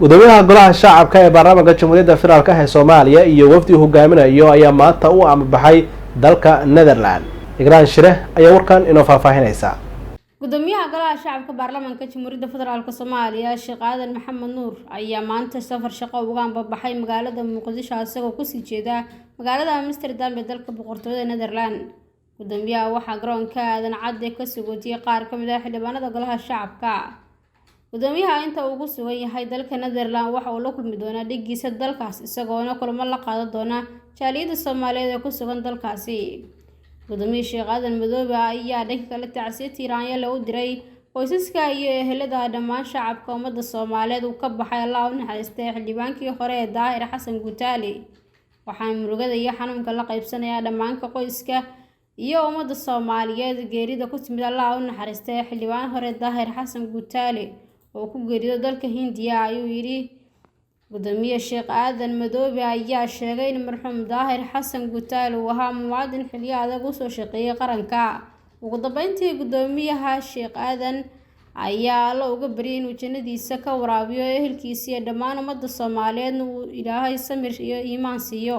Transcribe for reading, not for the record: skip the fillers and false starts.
gudoomiyaha golaha shacabka ee baarlamaanka jamhuuriyadda federaalk ee Soomaaliya iyo wafdi hogaaminayo ayaa maanta u ambaxay dalka Netherland. Igraan Shire ayaa warkan inoo faahfaahinaysa. gudoomiyaha golaha shacabka baarlamaanka jamhuuriyadda federaalk Soomaaliya Sheekh Aadan Maxamed Nuur ayaa maanta safar shaqo uga ambaxay magaalada Muqdisho asagoo ku sii jeeda magaalada Amsterdam ee dalka boqortooyada Netherland. gudoomiyaha waxaa garoonka aadan cadde ka sugootiyay qaar ka mid ah xildhibaanada golaha shacabka. gudoomiyaha inta uu ku sugan yahay dalka Netherland waxa uu la kulmi doonaa dhigiisa dalkaas isagoona kulamo la qaadan doona jaaliyada Soomaaliyeed ee ku sugan dalkaasi. gudoomiye Sheekh Aadan Madoobe ayaa dhanka kale tacsiye tiiraanya u diray qoysaska iyo ehelada dhammaan shacabka ummadda Soomaaliyeed uu ka baxay Allah u naxariistay xildhibaankii hore ee Daahir Xasan Gutaale. waxaan murugada iyo xanuunka la qaybsanayaa dhammaan qoyska iyo ummadda Soomaaliyeed geerida ku timid Allah u naxariistay xildhibaan hore Daahir Xasan Gutaale oo ku geeriyo dalka Hindiya ayuu yiri. gudoomiye Sheekh Aadan Madoobe ayaa sheegay in marxuum Daahir Xasan Gutaale uu ahaa muwaadin xilli adag u soo shaqeeyay qaranka. ugu dambeyntii gudoomiyaha Sheekh Aadan ayaa la uga bariyay inuu jannadiisa ka waraabiyo ehelkiisa iyo dhammaan ummadda Soomaaliyeed uu Ilaahay samir iyo iimaan siiyo.